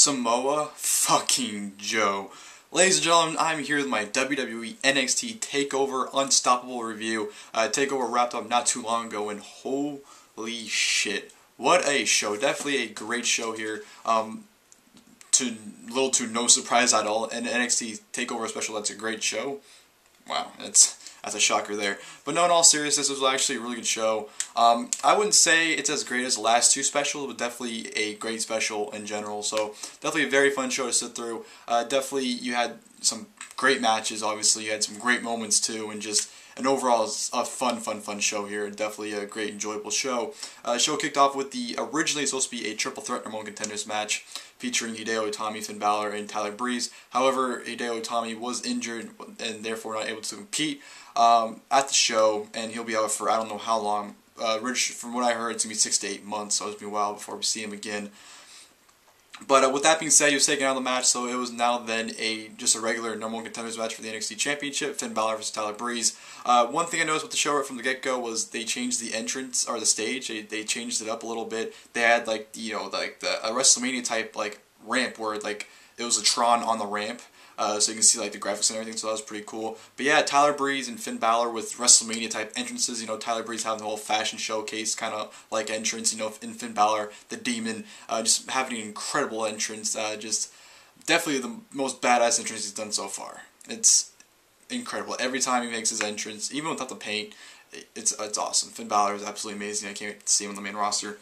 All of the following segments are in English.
Samoa fucking Joe. Ladies and gentlemen, I'm here with my WWE NXT Takeover Unstoppable review. Takeover wrapped up not too long ago, and holy shit, what a show. Definitely a great show here. To little to no surprise at all. And NXT Takeover special, that's a great show. Wow, that's a shocker there. But no, in all seriousness, this was actually a really good show. I wouldn't say it's as great as the last two specials, but definitely a great special in general. So definitely a very fun show to sit through. Definitely you had some great matches, obviously. You had some great moments too, and just an overall a fun show here. Definitely a great, enjoyable show. Show kicked off with the originally supposed to be a triple threat number one contenders match featuring Hideo Itami, Finn Bálor, and Tyler Breeze. However, Hideo Itami was injured and therefore not able to compete at the show, and he'll be out for I don't know how long. From what I heard, it's going to be 6 to 8 months, so it's going to be a while before we see him again. But with that being said, he was taken out of the match, so it was now then just a regular number one contenders match for the NXT Championship, Finn Bálor versus Tyler Breeze. One thing I noticed with the show right from the get-go was they changed the entrance, or the stage. They changed it up a little bit. They had like the WrestleMania type like ramp where like it was a Tron on the ramp. So you can see like the graphics and everything, so that was pretty cool. But yeah, Tyler Breeze and Finn Bálor with WrestleMania type entrances. You know, Tyler Breeze having the whole fashion showcase kind of like entrance. You know, in Finn Bálor, the Demon, just having an incredible entrance. Just definitely the most badass entrance he's done so far. It's incredible. Every time he makes his entrance, even without the paint, it's awesome. Finn Bálor is absolutely amazing. I can't wait to see him on the main roster.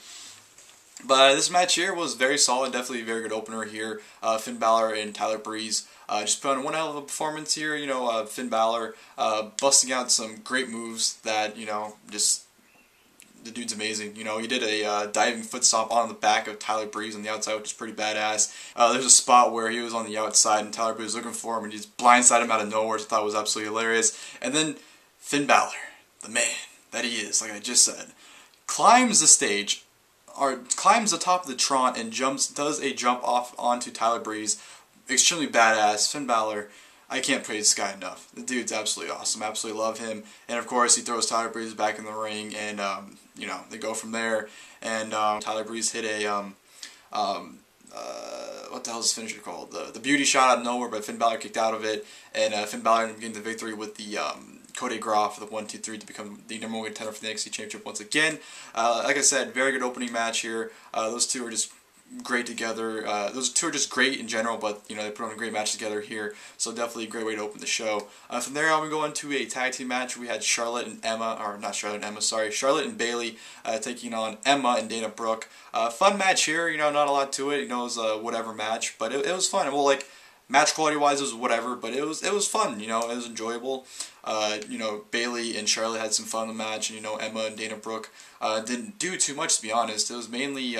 But this match here was very solid, definitely a very good opener here. Finn Bálor and Tyler Breeze just put on one hell of a performance here. You know, Finn Bálor busting out some great moves that, you know, just the dude's amazing. You know, he did a diving foot stomp on the back of Tyler Breeze on the outside, which is pretty badass. There's a spot where he was on the outside and Tyler Breeze was looking for him and he just blindsided him out of nowhere, which I thought was absolutely hilarious. And then Finn Bálor, the man that he is, like I just said, climbs the stage, or climbs the top of the Tron and does a jump off onto Tyler Breeze. Extremely badass. Finn Bálor, I can't praise this guy enough. The dude's absolutely awesome. Absolutely love him. And of course, he throws Tyler Breeze back in the ring, and you know, they go from there. And Tyler Breeze hit a what the hell is his finisher called? The beauty shot out of nowhere, but Finn Bálor kicked out of it, and Finn Bálor ended up getting the victory with the coup de grace for the 1-2-3 to become the number one contender for the NXT Championship once again. Like I said, very good opening match here. Those two are just great together. Those two are just great in general, but you know, they put on a great match together here, so definitely a great way to open the show. From there on, we go into a tag team match. We had Charlotte and Bayley taking on Emma and Dana Brooke. Fun match here. You know, not a lot to it. You know, it was a whatever match, but it was fun. Well, like match quality wise, it was whatever, but it was fun. You know, it was enjoyable. You know, Bayley and Charlotte had some fun in the match, and you know, Emma and Dana Brooke didn't do too much, to be honest. It was mainly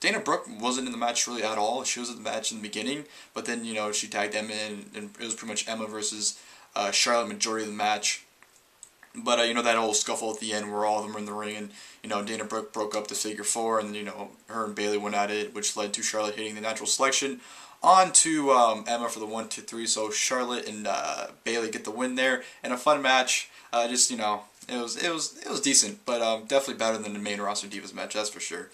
Dana Brooke wasn't in the match really at all. She was in the match in the beginning, but then, you know, she tagged Emma in, and it was pretty much Emma versus Charlotte majority of the match. But, you know, that whole scuffle at the end where all of them were in the ring, and, you know, Dana Brooke broke up the figure four, and, you know, her and Bayley went at it, which led to Charlotte hitting the natural selection onto Emma for the 1-2-3. So Charlotte and Bayley get the win there, and a fun match. Just, you know, it was decent, but definitely better than the main roster Divas match, that's for sure.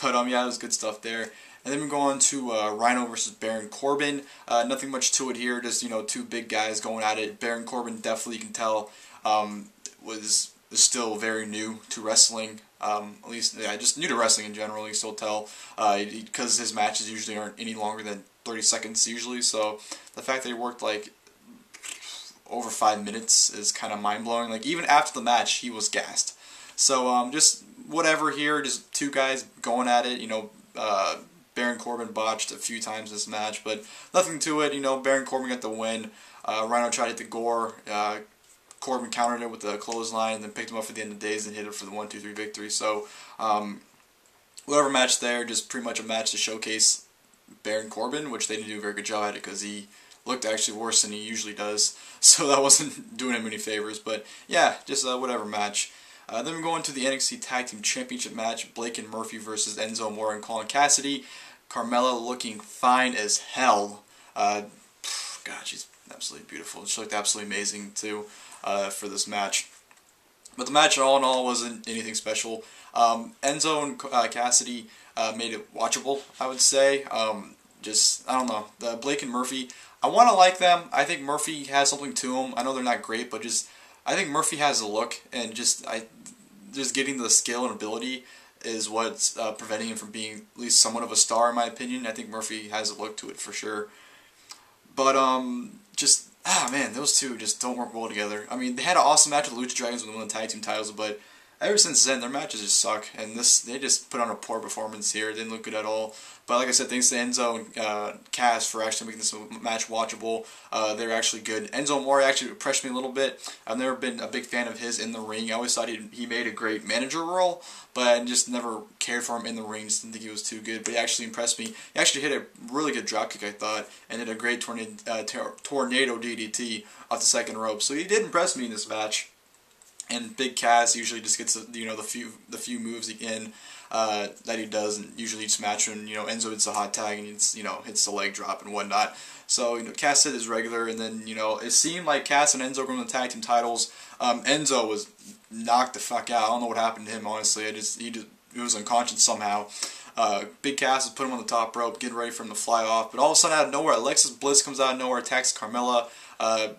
But yeah, it was good stuff there. And then we go on to Rhyno versus Baron Corbin. Nothing much to it here, just, you know, two big guys going at it. Baron Corbin definitely, you can tell, was still very new to wrestling. At least, yeah, just new to wrestling in general. You can still tell, because his matches usually aren't any longer than 30 seconds usually. So the fact that he worked like over 5 minutes is kind of mind-blowing. Like, even after the match, he was gassed. So just whatever here, just two guys going at it. You know, Baron Corbin botched a few times this match, but nothing to it. You know, Baron Corbin got the win. Rhyno tried to hit the gore. Corbin countered it with the clothesline, and then picked him up for the end of the days and hit it for the 1-2-3 victory. So whatever match there, just pretty much a match to showcase Baron Corbin, which they didn't do a very good job at it because he looked actually worse than he usually does. So that wasn't doing him any favors. But yeah, just whatever match. Then we go into the NXT Tag Team Championship match, Blake and Murphy versus Enzo, Amore, and Colin Cassady. Carmella looking fine as hell. God, she's absolutely beautiful. She looked absolutely amazing too for this match. But the match all in all wasn't anything special. Enzo and Cassady made it watchable, I would say. Just, I don't know. The Blake and Murphy, I want to like them. I think Murphy has something to him. I know they're not great, but just, I think Murphy has a look, and just getting the skill and ability is what's preventing him from being at least somewhat of a star, in my opinion. I think Murphy has a look to it for sure. But, just, man, those two just don't work well together. I mean, they had an awesome match with the Lucha Dragons when they won the tag team titles, but ever since then, their matches just suck, and they just put on a poor performance here. It didn't look good at all. But like I said, thanks to Enzo and Cass for actually making this match watchable. They were actually good. Enzo Amore actually impressed me a little bit. I've never been a big fan of his in the ring. I always thought he made a great manager role, but I just never cared for him in the ring. Just didn't think he was too good. But he actually impressed me. He actually hit a really good dropkick, I thought, and did a great tornado DDT off the second rope. So he did impress me in this match. And Big Cass usually just gets the few moves in that he does, and usually each match when Enzo hits a hot tag and hits the leg drop and whatnot. So Cass hit his regular, and then it seemed like Cass and Enzo were going to tag team titles. Enzo was knocked the fuck out. I don't know what happened to him, honestly. He was unconscious somehow. Big Cass is put him on the top rope, getting ready for him to fly off. But all of a sudden, out of nowhere, Alexis Bliss comes out of nowhere, attacks Carmella.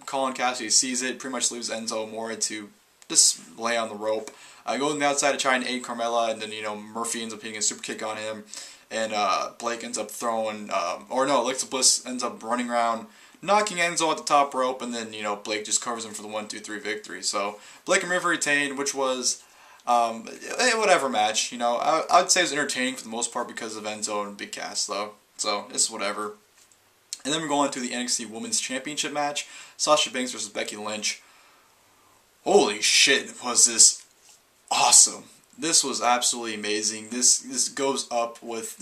Colin Cassady sees it, pretty much leaves Enzo Amore to just lay on the rope. Goes on the outside to try and aid Carmella, and then Murphy ends up hitting a super kick on him, and Blake ends up throwing, Alexa Bliss ends up running around, knocking Enzo at the top rope, and then Blake just covers him for the 1-2-3 victory. So Blake and Murphy retained, which was whatever match. I would say it was entertaining for the most part because of Enzo and Big Cass though. So it's whatever. And then we're going to the NXT Women's Championship match: Sasha Banks versus Becky Lynch. Holy shit, was this awesome. This was absolutely amazing. This goes up with,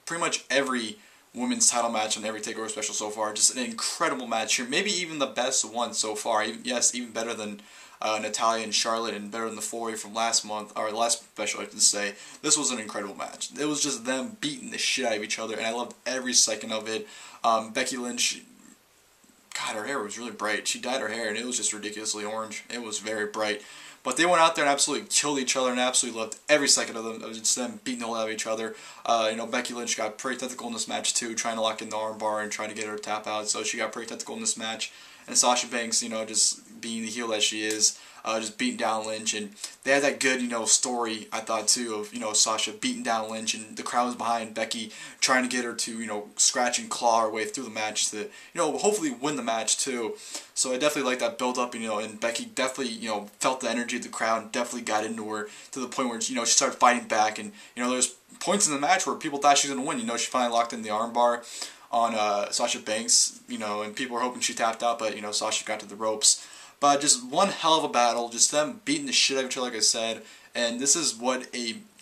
pretty much every women's title match on every TakeOver special so far. Just an incredible match here. Maybe even the best one so far. Even better than Natalya and Charlotte, and better than the four-way from last month, or last special, I should say. This was an incredible match. It was just them beating the shit out of each other, and I loved every second of it. Becky Lynch, God, her hair was really bright. She dyed her hair, and it was just ridiculously orange. It was very bright. But they went out there and absolutely killed each other, and I absolutely loved every second of them. It was just them beating the hell out of each other. Becky Lynch got pretty technical in this match, too, trying to lock in the armbar and trying to get her to tap out. So she got pretty technical in this match. And Sasha Banks, just being the heel that she is, just beating down Lynch. And they had that good, story, I thought, too, of, Sasha beating down Lynch, and the crowd was behind Becky, trying to get her to, scratch and claw her way through the match to, hopefully win the match, too. So I definitely like that build-up, and Becky definitely, felt the energy of the crowd, and definitely got into her to the point where, she started fighting back. And, there's points in the match where people thought she was going to win. She finally locked in the armbar on Sasha Banks, and people were hoping she tapped out, but, Sasha got to the ropes. But just one hell of a battle, just them beating the shit out of each other, like I said. And this is what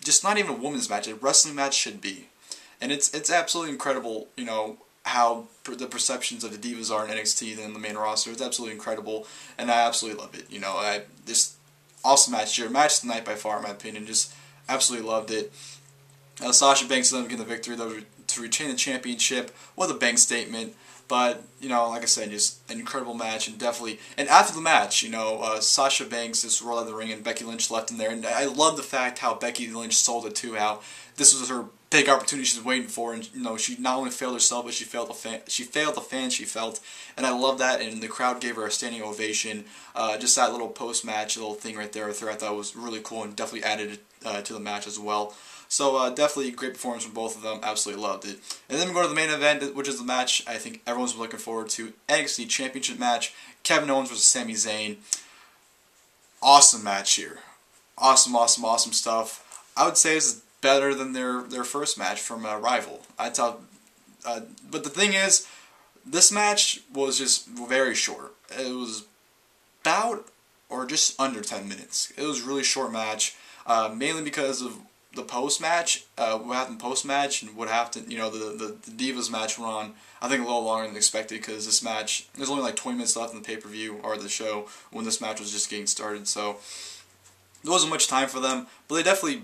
just not even a women's match, a wrestling match should be. And it's absolutely incredible, how the perceptions of the Divas are in NXT than the main roster. It's absolutely incredible, and I absolutely love it. This awesome match here. Match of the night by far, in my opinion. Just absolutely loved it. Sasha Banks ended up getting the victory to retain the championship with a bank statement. But, like I said, just an incredible match, and definitely, and after the match, Sasha Banks just rolled out of the ring, and Becky Lynch left in there, and I love the fact how Becky Lynch sold it too, how this was her big opportunity she's waiting for, and, she not only failed herself, but she failed the fans she felt, and I love that, and the crowd gave her a standing ovation. Just that little post-match little thing right there with her, I thought was really cool, and definitely added to the match as well. So definitely great performance from both of them. Absolutely loved it. And then we go to the main event, which is the match I think everyone's looking forward to. NXT Championship Match. Kevin Owens versus Sami Zayn. Awesome match here. Awesome, awesome, awesome stuff. I would say this is better than their first match from Rival. I thought, but the thing is, this match was just very short. It was about or just under 10 minutes. It was a really short match, mainly because of the post-match, what happened post-match, and what happened, the Divas match went on, I think, a little longer than expected, because this match, there's only like 20 minutes left in the pay-per-view, or the show, when this match was just getting started, so there wasn't much time for them, but they definitely,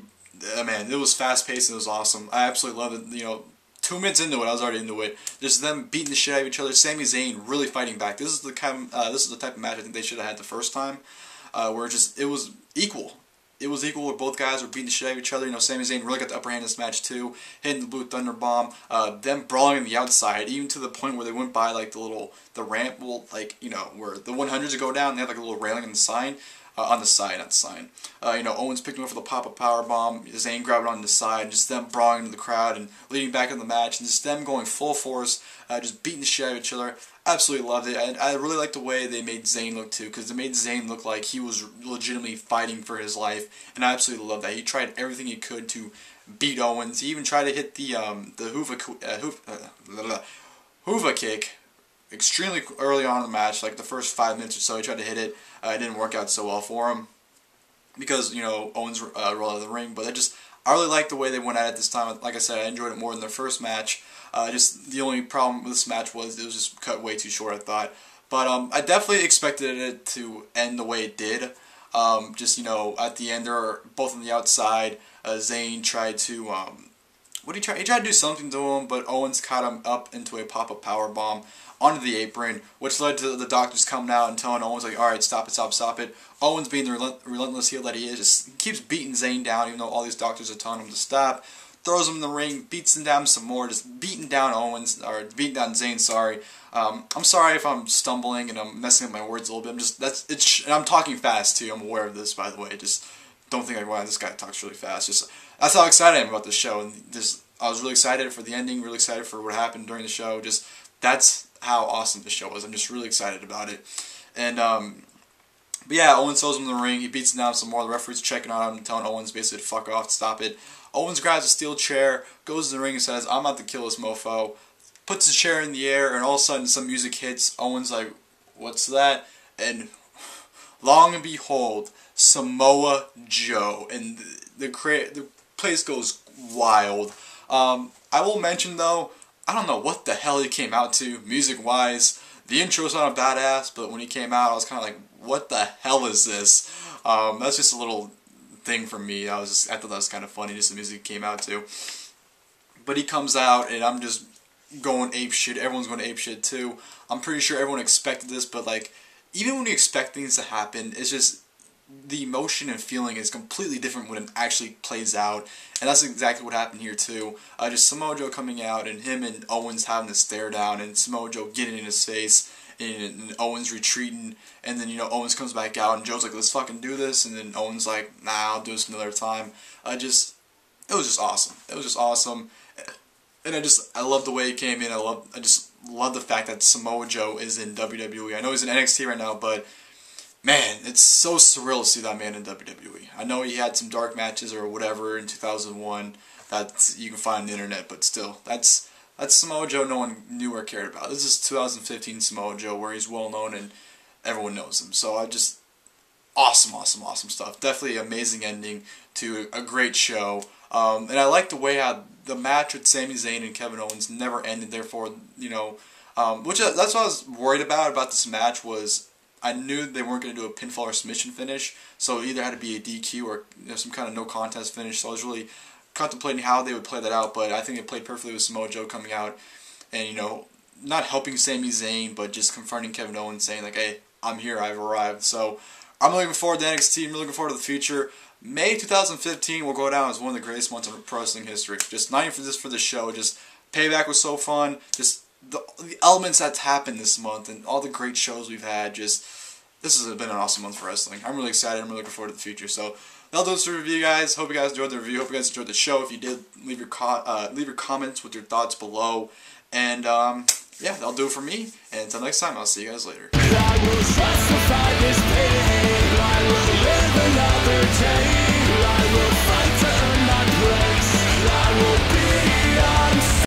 man, it was fast-paced, and it was awesome. I absolutely loved it, 2 minutes into it, I was already into it. Just them beating the shit out of each other, Sami Zayn really fighting back. This is the type of match I think they should have had the first time, where it was equal. it was equal where both guys were beating the shit out of each other. You know, Sami Zayn really got the upper hand in this match too, hitting the Blue Thunder Bomb, them brawling on the outside, even to the point where they went by like the ramp, well, like, you know, where the 100s would go down, they had like a little railing on the side. On the side, not the sign. You know, Owens picked him up for the pop-up powerbomb. Zayn grabbed it on the side, just them brawling into the crowd and leading back in the match, and just them going full force, just beating the shit out of each other. Absolutely loved it. I really liked the way they made Zayn look too, because they made Zayn look like he was legitimately fighting for his life, and I absolutely loved that. He tried everything he could to beat Owens. He even tried to hit the Hoover kick extremely early on in the match, like the first 5 minutes or so. He tried to hit it. It didn't work out so well for him because, you know, Owens rolled out of the ring. But I really liked the way they went at it this time. Like I said, I enjoyed it more than their first match. Just the only problem with this match was it was just cut way too short, I thought. But I definitely expected it to end the way it did. Just, you know, at the end, they're both on the outside. Zayn tried to, what did he try? He tried to do something to him, but Owens caught him up into a pop-up powerbomb onto the apron, which led to the doctors coming out and telling Owens, like, alright, stop it, stop, stop it. Owens, being the relentless heel that he is, just keeps beating Zayn down, even though all these doctors are telling him to stop. Throws him in the ring, beats him down some more, just beating down Owens, or beating down Zayn, sorry. I'm sorry if I'm stumbling and I'm messing up my words a little bit. And I'm talking fast too, I'm aware of this, by the way. Just don't think like, wow, this guy talks really fast. Just, that's how excited I am about this show, and I was really excited for the ending, really excited for what happened during the show. Just, that's how awesome the show was. I'm just really excited about it. And, but yeah, Owens throws him in the ring, he beats him down some more, the referee's checking on him, telling Owens basically to fuck off, to stop it. Owens grabs a steel chair, goes to the ring and says, I'm about to kill this mofo, puts his chair in the air, and all of a sudden some music hits. Owens like, what's that? And long and behold, Samoa Joe, and the place goes wild. I will mention though, I don't know what the hell he came out to, music-wise. The intro sounded badass, but when he came out, I was kind of like, what the hell is this? That's just a little thing for me. I thought that was kind of funny, just the music he came out to. But he comes out, and I'm just going apeshit. Everyone's going apeshit too. I'm pretty sure everyone expected this, but like, even when you expect things to happen, it's just, the emotion and feeling is completely different when it actually plays out, and that's exactly what happened here too. Just Samoa Joe coming out, and him and Owens having to stare down, and Samoa Joe getting in his face, and Owens retreating, and then, you know, Owens comes back out, and Joe's like, let's fucking do this, and then Owens like, nah, I'll do this another time. It was just awesome. It was just awesome, and I love the way he came in. I just love the fact that Samoa Joe is in WWE. I know he's in NXT right now, but man, it's so surreal to see that man in WWE. I know he had some dark matches or whatever in 2001 that you can find on the internet, but still, that's Samoa Joe no one knew or cared about. This is 2015 Samoa Joe, where he's well known and everyone knows him. So awesome stuff. Definitely amazing ending to a great show. And I like the way how the match with Sami Zayn and Kevin Owens never ended. Therefore, you know, that's what I was worried about this match was, I knew they weren't going to do a pinfall or submission finish, so it either had to be a DQ or, you know, some kind of no contest finish. So I was really contemplating how they would play that out, but I think it played perfectly with Samoa Joe coming out and, you know, not helping Sami Zayn, but just confronting Kevin Owens, saying like, hey, I'm here, I've arrived. So I'm looking forward to NXT, I'm looking forward to the future. May 2015 will go down as one of the greatest months of pro wrestling history. Just not even for the show, just Payback was so fun, just the elements that's happened this month and all the great shows we've had. Just, this has been an awesome month for wrestling. I'm really excited. I'm really looking forward to the future. So that'll do it for the review, guys. Hope you guys enjoyed the review. Hope you guys enjoyed the show. If you did, leave your comments with your thoughts below. And yeah, that'll do it for me. And until next time, I'll see you guys later.